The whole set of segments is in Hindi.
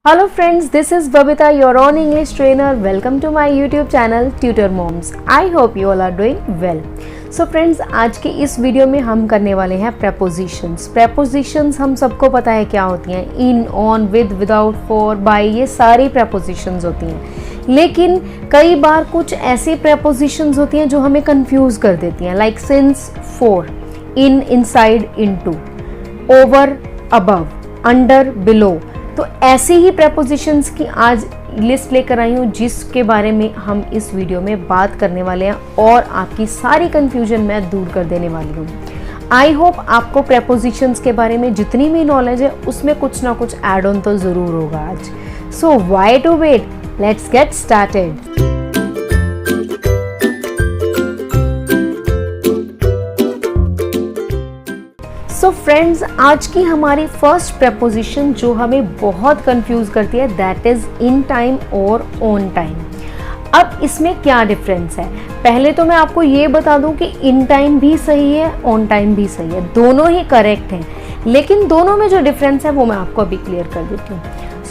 Hello friends, this is Babita, your own English trainer. Welcome to my YouTube channel Tutor Moms. I hope you all are doing well. So friends, आज की इस वीडियो में हम करने वाले हैं prepositions. Prepositions हम सबको पता है क्या होती हैं. In, on, with, without, for, by, ये सारी prepositions होती हैं. लेकिन कई बार कुछ ऐसी prepositions होती हैं जो हमें confuse कर देती हैं. Like since, for, in, inside, into, over, above, under, below. तो ऐसी ही prepositions की आज लिस्ट लेकर आई हूँ जिसके बारे में हम इस वीडियो में बात करने वाले हैं और आपकी सारी कंफ्यूजन मैं दूर कर देने वाली हूँ. आई होप आपको prepositions के बारे में जितनी भी नॉलेज है उसमें कुछ ना कुछ एड ऑन तो ज़रूर होगा आज. So why to wait, let's get started. So friends, आज की हमारी फर्स्ट preposition जो हमें बहुत कंफ्यूज करती है दैट इज इन टाइम और ऑन टाइम. अब इसमें क्या डिफरेंस है? पहले तो मैं आपको ये बता दूं कि इन टाइम भी सही है, ऑन टाइम भी सही है, दोनों ही करेक्ट हैं, लेकिन दोनों में जो डिफरेंस है वो मैं आपको अभी क्लियर कर देती हूँ.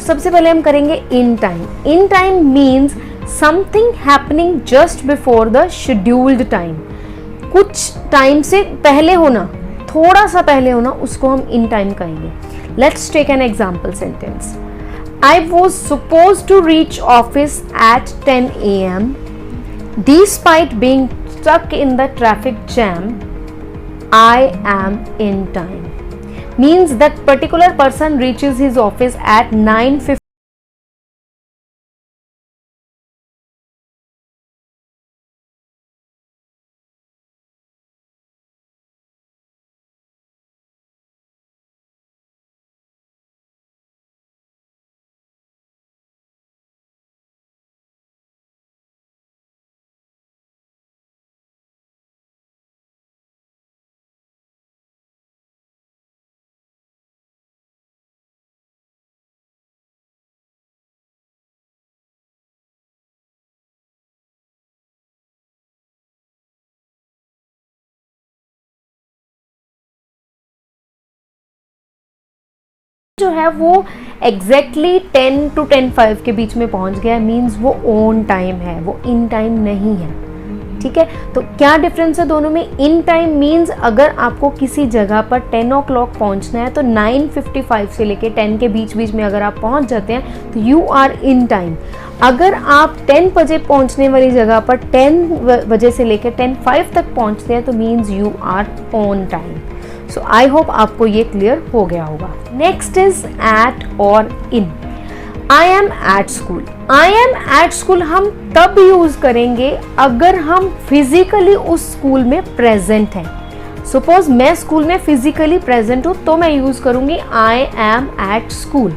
सबसे पहले हम करेंगे in time. In time means something happening just before the scheduled time. कुछ टाइम से पहले होना, थोड़ा सा पहले होना, उसको हम इन टाइम कहेंगे. Let's take an example sentence. I was suppose to reach office at 10 AM. Despite being stuck in the traffic jam, I am in time. Means that particular person reaches his office at 9:50. जो है वो एग्जैक्टली 10 to 10:05 के बीच में पहुंच गया है. मीन्स वो ऑन टाइम है, वो इन टाइम नहीं है. ठीक है, तो क्या डिफरेंस है दोनों में? इन टाइम मीन्स अगर आपको किसी जगह पर 10 o'clock पहुंचना है तो 9:55 से लेके 10 के बीच में अगर आप पहुंच जाते हैं तो यू आर इन टाइम. अगर आप 10 बजे पहुंचने वाली जगह पर 10 बजे से लेकर 10:05 तक पहुंचते हैं तो means you are on time. So I hope आपको ये क्लियर हो गया होगा. नेक्स्ट इज एट और in. I am at school. I am at school हम तब यूज करेंगे अगर हम फिजिकली उस स्कूल में प्रेजेंट हैं. सपोज मैं स्कूल में फिजिकली प्रेजेंट हूं तो मैं यूज करूंगी आई am at school.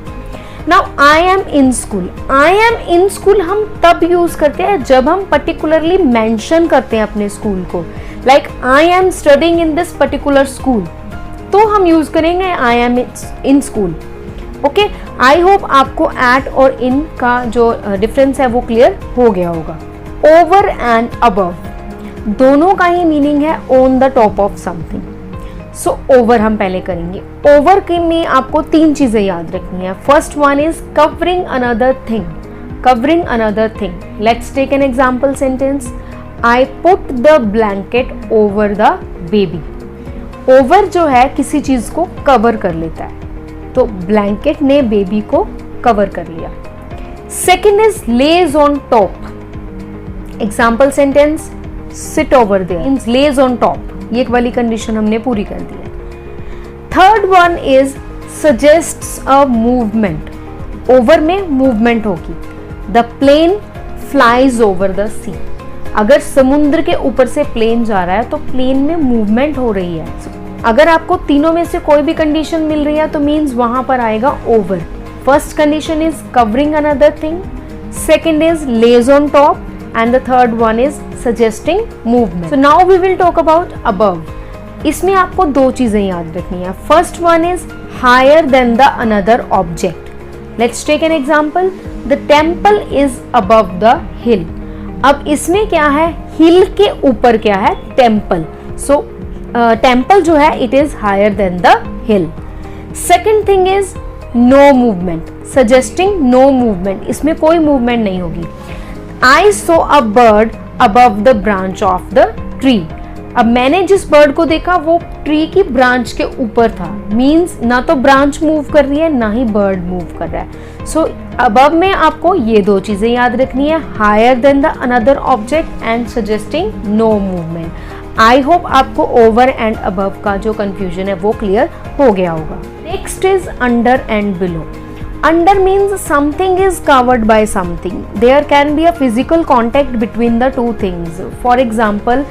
Now I am in school. I am in school हम तब यूज करते हैं जब हम पर्टिकुलरली मेंशन करते हैं अपने स्कूल को. Like I am studying in this particular school, तो हम यूज करेंगे आई am in school. Okay, I hope आपको एट और इन का जो डिफरेंस है वो क्लियर हो गया होगा. ओवर एंड अबव दोनों का ही मीनिंग है on the top of something. So over हम पहले करेंगे. ओवर के में आपको 3 चीजें याद रखनी है. First one is covering another thing. Covering another thing. Let's take an example sentence. I put the blanket over the baby. Over जो है किसी चीज को कवर कर लेता है, तो ब्लैंकेट ने बेबी को कवर कर लिया. Second is Lay's on top. Example sentence sit over there means lies on top. ये वाली कंडीशन हमने पूरी कर दी है. Third one is suggests a movement. Over में मूवमेंट होगी. The plane flies over the sea. अगर समुद्र के ऊपर से प्लेन जा रहा है तो प्लेन में मूवमेंट हो रही है. अगर आपको तीनों में से कोई भी कंडीशन मिल रही है तो मीन्स वहां पर आएगा over. First condition is covering another thing, second is Lay's on top and the third one is suggesting movement. So now we will talk about above. इसमें आपको 2 चीजें याद रखनी है. First one is higher than the another object. Let's take an example. The temple is above the hill. अब इसमें क्या है, हिल के ऊपर क्या है, टेम्पल. सो टेम्पल जो है it is higher than the hill. Second thing is no movement. Suggesting no movement, इसमें कोई मूवमेंट नहीं होगी। I saw a bird above the branch of the tree, अब मैंने जिस बर्ड को देखा वो ट्री की ब्रांच के ऊपर था, मीन्स ना तो ब्रांच मूव कर रही है ना ही बर्ड मूव कर रहा है। सो अबव में आपको ये दो चीजें याद रखनी है, higher than the another object and suggesting no movement. I hope आपको ओवर एंड अबव का जो कंफ्यूजन है वो क्लियर हो गया होगा। Next is under and below. Under means something is covered by something. There can be a physical contact between the two things. For example,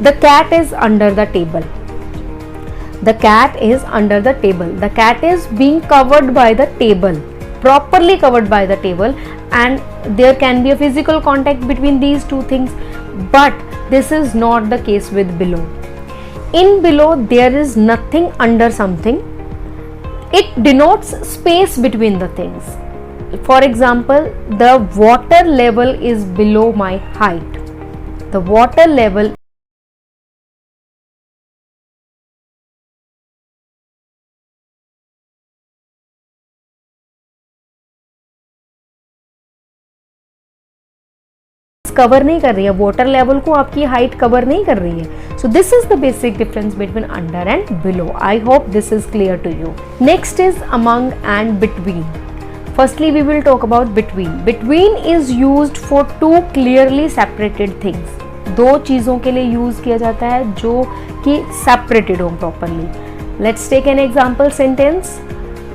the cat is under the table. The cat is under the table. The cat is being covered by the table, properly covered by the table, and there can be a physical contact between these two things. But this is not the case with below. In below, there is nothing under something. It denotes space between the things. For example, the water level is below my height. The water level cover नहीं कर रही है, वाटर लेवल को आपकी हाइट कवर नहीं कर रही है। So this is the basic difference between under and below. I hope this is clear to you. Next is among and between. Firstly we will talk about between. Between is used for two clearly separated things, दो चीजों के लिए यूज किया जाता है जो कि सेपरेटेड हो properly. Let's take an example sentence,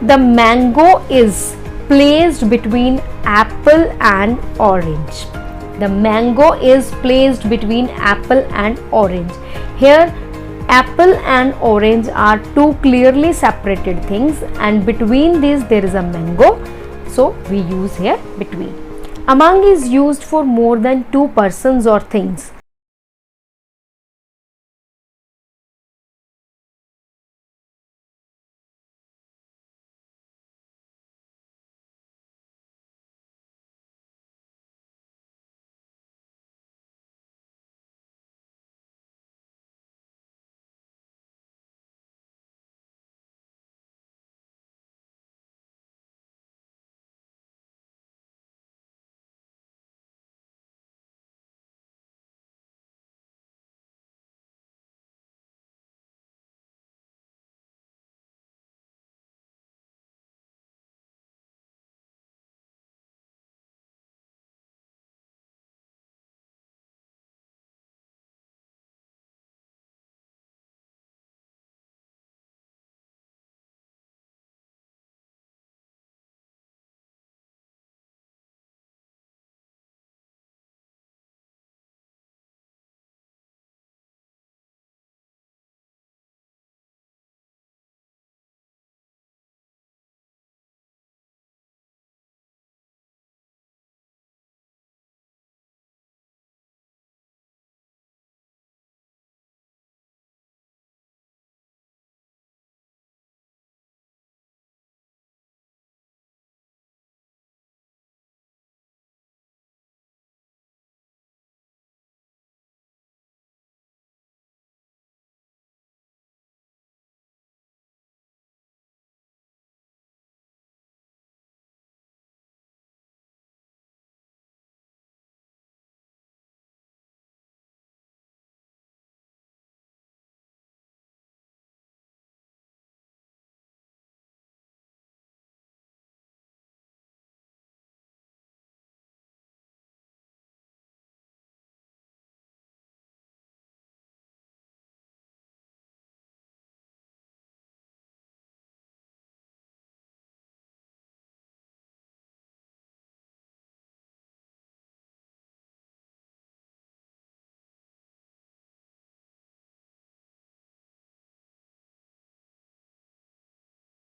the mango is placed between apple and orange. The mango is placed between apple and orange. Here apple and orange are two clearly separated things, and between these there is a mango, so we use here between. Among is used for more than two persons or things.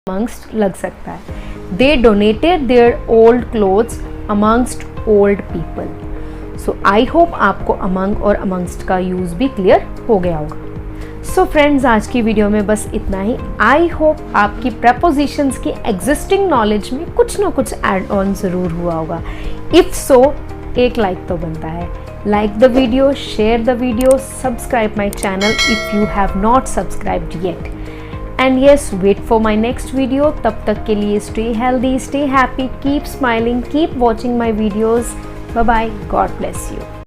amongst लग सकता है। They donated their old clothes amongst old people. So I hope आपको among और amongst का यूज भी क्लियर हो गया होगा। सो फ्रेंड्स, आज की वीडियो में बस इतना ही। आई होप आपकी प्रपोजिशंस की एग्जिस्टिंग नॉलेज में कुछ ना कुछ एड ऑन ज़रूर हुआ होगा। इफ़ सो एक लाइक तो बनता है। Like the video, share the video, subscribe my channel if you have not subscribed yet. And yes, wait for my next video. तब तक के लिए stay healthy, stay happy, keep smiling, keep watching my videos. Bye bye, God bless you.